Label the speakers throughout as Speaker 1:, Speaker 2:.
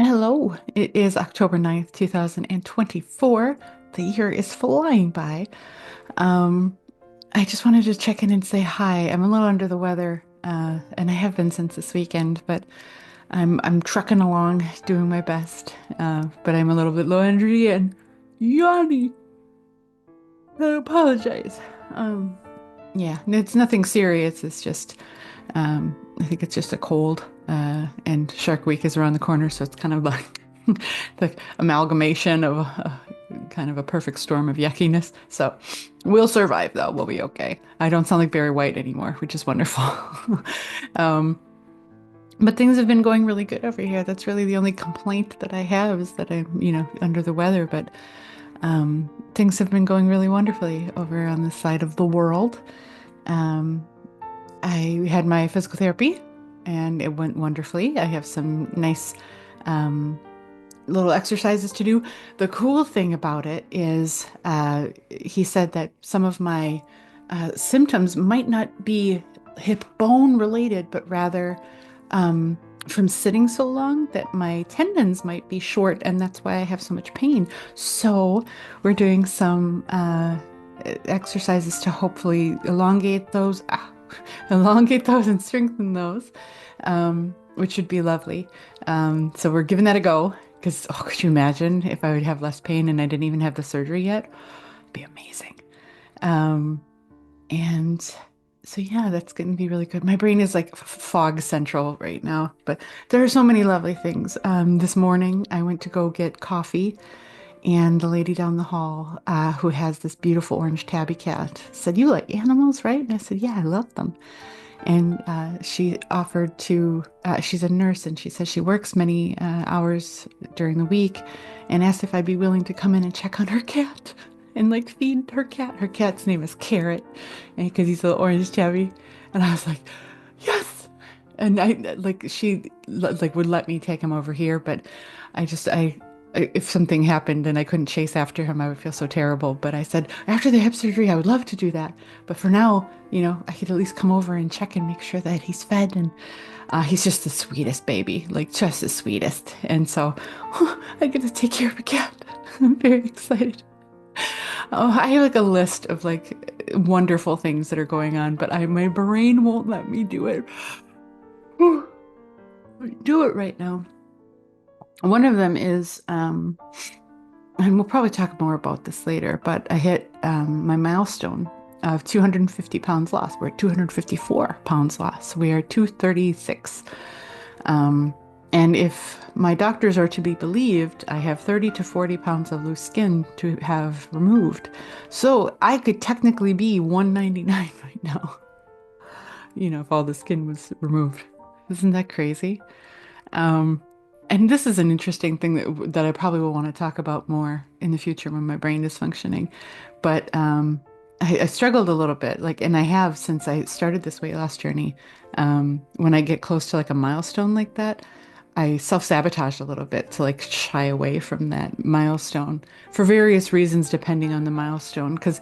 Speaker 1: Hello, it is October 9th, 2024. The year is flying by. Um, I just wanted to check in and say hi. I'm a little under the weather, and I have been since this weekend, but I'm trucking along, doing my best. But I'm a little bit low energy and yawny. I apologize. Um, yeah, it's nothing serious. It's just, I think it's just a cold. And Shark Week is around the corner, so it's kind of like the amalgamation of kind of a perfect storm of yuckiness. So we'll survive, though. We'll be okay. I don't sound like Barry White anymore, which is wonderful. Um, but things have been going really good over here. That's really the only complaint that I have is that I'm, under the weather. But things have been going really wonderfully over on this side of the world. Um, I had my physical therapy and it went wonderfully. I have some nice um, little exercises to do. The cool thing about it is he said that some of my symptoms might not be hip bone related, but rather um, from sitting so long that my tendons might be short, and that's why I have so much pain. So we're doing some exercises to hopefully elongate those and strengthen those, which would be lovely. So we're giving that a go because, oh, could you imagine if I would have less pain and I didn't even have the surgery yet? It'd be amazing. Um, and so, yeah, that's going to be really good. My brain is like fog central right now, but there are so many lovely things. This morning, I went to go get coffee, and the lady down the hall, who has this beautiful orange tabby cat, said, "You like animals, right?" And I said, "Yeah, I love them." And she offered to, she's a nurse and she says she works many hours during the week and asked if I'd be willing to come in and check on her cat and like feed her cat. Her cat's name is Carrot because he's a little orange tabby. And I was like, yes. And she like would let me take him over here, but if something happened and I couldn't chase after him, I would feel so terrible. But I said, after the hip surgery, I would love to do that. But for now, I could at least come over and check and make sure that he's fed. And he's just the sweetest baby, like just the sweetest. And so I get to take care of a cat. I'm very excited. Oh, I have like a list of like wonderful things that are going on, but my brain won't let me do it. Do it right now. One of them is, and we'll probably talk more about this later, but I hit my milestone of 250 pounds lost. We're at 254 pounds lost. We are 236. Um, and if my doctors are to be believed, I have 30 to 40 pounds of loose skin to have removed. So I could technically be 199 right now, if all the skin was removed. Isn't that crazy? Um, and this is an interesting thing that I probably will want to talk about more in the future when my brain is functioning. But I struggled a little bit, like, and I have since I started this weight loss journey. When I get close to like a milestone like that, I self-sabotage a little bit to like shy away from that milestone for various reasons, depending on the milestone. Because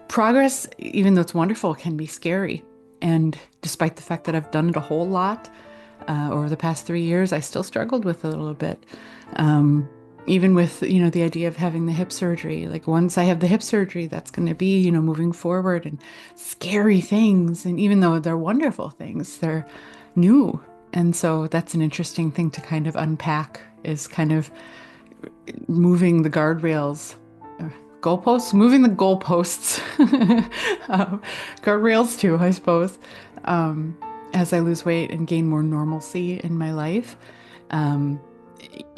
Speaker 1: progress, even though it's wonderful, can be scary. And despite the fact that I've done it a whole lot, over the past 3 years, I still struggled with it a little bit. Even with, the idea of having the hip surgery. Like once I have the hip surgery, that's going to be, moving forward and scary things. And even though they're wonderful things, they're new. And so that's an interesting thing to kind of unpack is kind of moving the guardrails, moving the goalposts, guardrails too, I suppose. Um, as I lose weight and gain more normalcy in my life, um,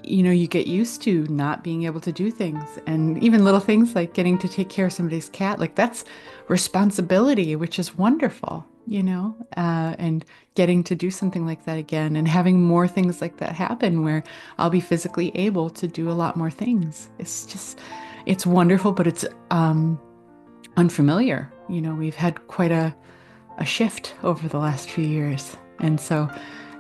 Speaker 1: you get used to not being able to do things. And even little things like getting to take care of somebody's cat, like that's responsibility, which is wonderful, and getting to do something like that again and having more things like that happen where I'll be physically able to do a lot more things. It's wonderful, but it's unfamiliar. We've had quite a shift over the last few years. And so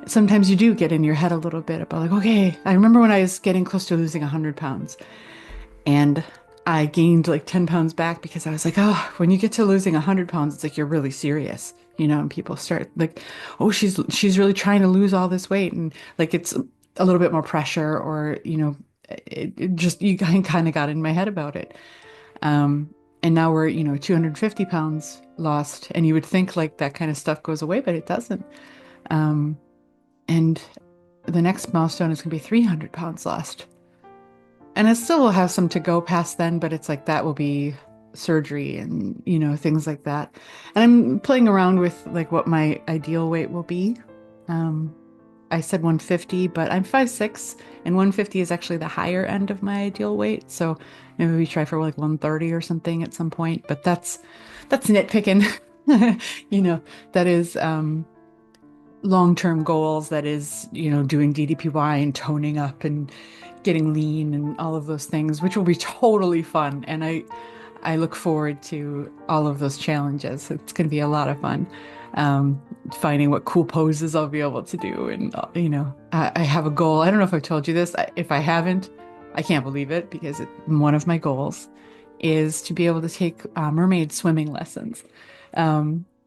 Speaker 1: sometimes you do get in your head a little bit about like, okay, I remember when I was getting close to losing 100 pounds and I gained like 10 pounds back because I was like, oh, when you get to losing 100 pounds, it's like you're really serious, and people start like, oh, she's really trying to lose all this weight. And like a little bit more pressure, or, it just, you kind of got in my head about it. Um, and now we're, 250 pounds lost, and you would think like that kind of stuff goes away, but it doesn't. Um, and the next milestone is going to be 300 pounds lost. And it still will have some to go past then, but it's like that will be surgery and, things like that. And I'm playing around with like what my ideal weight will be. Um, I said 150, but I'm 5'6", and 150 is actually the higher end of my ideal weight. So maybe we try for like 130 or something at some point, but that's nitpicking. You know, that is long-term goals, that is, doing DDPY and toning up and getting lean and all of those things, which will be totally fun. And I look forward to all of those challenges. It's going to be a lot of fun. Um, Finding what cool poses I'll be able to do. And, I have a goal. I don't know if I've told you this. If I haven't, I can't believe it, because one of my goals is to be able to take mermaid swimming lessons,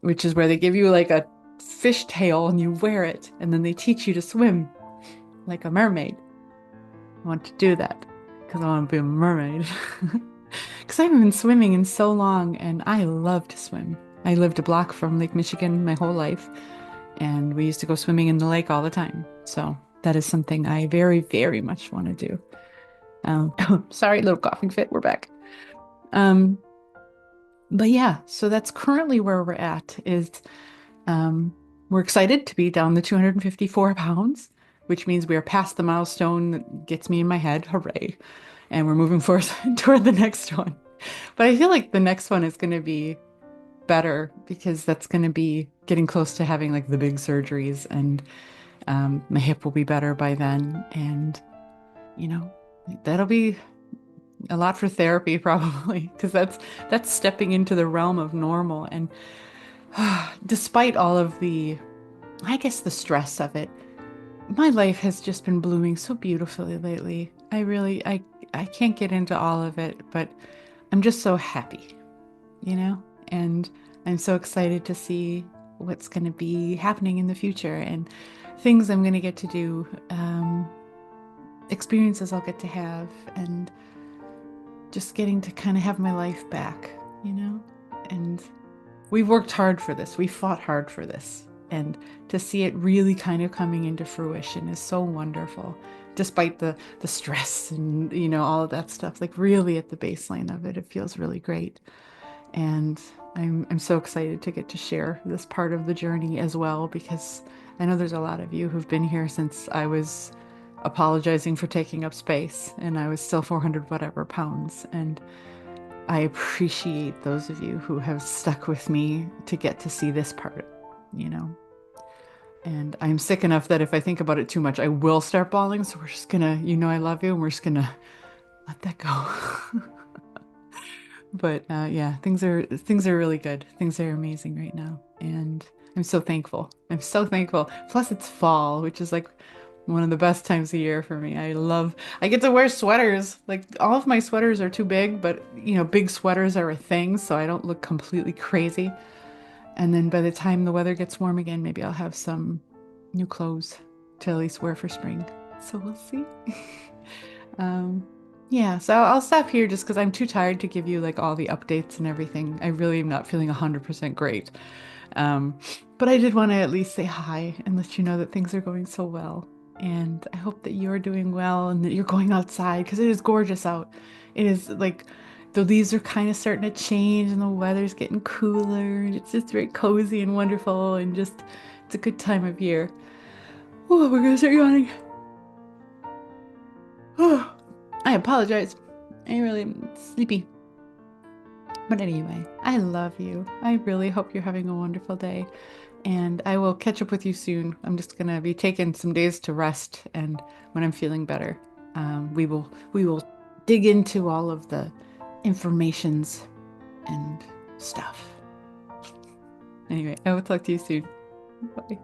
Speaker 1: which is where they give you like a fish tail and you wear it, and then they teach you to swim like a mermaid. I want to do that because I want to be a mermaid. Because I haven't been swimming in so long, and I love to swim. I lived a block from Lake Michigan my whole life, and we used to go swimming in the lake all the time. So that is something I very, very much want to do. Sorry, little coughing fit. We're back. Um, but yeah, so that's currently where we're at. Um, we're excited to be down the 254 pounds, which means we are past the milestone that gets me in my head. Hooray! And we're moving forward toward the next one. But I feel like the next one is going to be better, because that's going to be getting close to having like the big surgeries, and my hip will be better by then. And, you know, that'll be a lot for therapy probably, because that's stepping into the realm of normal. And despite all of the, I guess, the stress of it, my life has just been blooming so beautifully lately. I can't get into all of it, but I'm just so happy, you know? And I'm so excited to see what's going to be happening in the future, and things I'm going to get to do, experiences I'll get to have, and just getting to kind of have my life back, you know? And we've worked hard for this. We fought hard for this. And to see it really kind of coming into fruition is so wonderful, despite the stress and, all of that stuff. Like, really at the baseline of it, it feels really great. And I'm so excited to get to share this part of the journey as well, because I know there's a lot of you who've been here since I was apologizing for taking up space, and I was still 400 whatever pounds. And I appreciate those of you who have stuck with me to get to see this part, you know. And I'm sick enough that if I think about it too much, I will start bawling. So we're just gonna, I love you, and we're just gonna let that go. But yeah, things are really good. Things are amazing right now, and I'm so thankful. I'm so thankful. Plus, it's fall, which is like one of the best times of year for me. I get to wear sweaters. Like, all of my sweaters are too big, but big sweaters are a thing, so I don't look completely crazy. And then by the time the weather gets warm again, maybe I'll have some new clothes to at least wear for spring. So we'll see. Um, yeah, so I'll stop here just because I'm too tired to give you like all the updates and everything. I really am not feeling 100% great. Um, but I did want to at least say hi and let you know that things are going so well. And I hope that you're doing well and that you're going outside, because it is gorgeous out. It is like the leaves are kind of starting to change and the weather's getting cooler, and it's just very cozy and wonderful, and just it's a good time of year. Oh, we're gonna start yawning. Oh, I apologize. I really am sleepy. But anyway, I love you. I really hope you're having a wonderful day. And I will catch up with you soon. I'm just gonna be taking some days to rest, and when I'm feeling better, we will dig into all of the informations and stuff. Anyway, I will talk to you soon. Bye.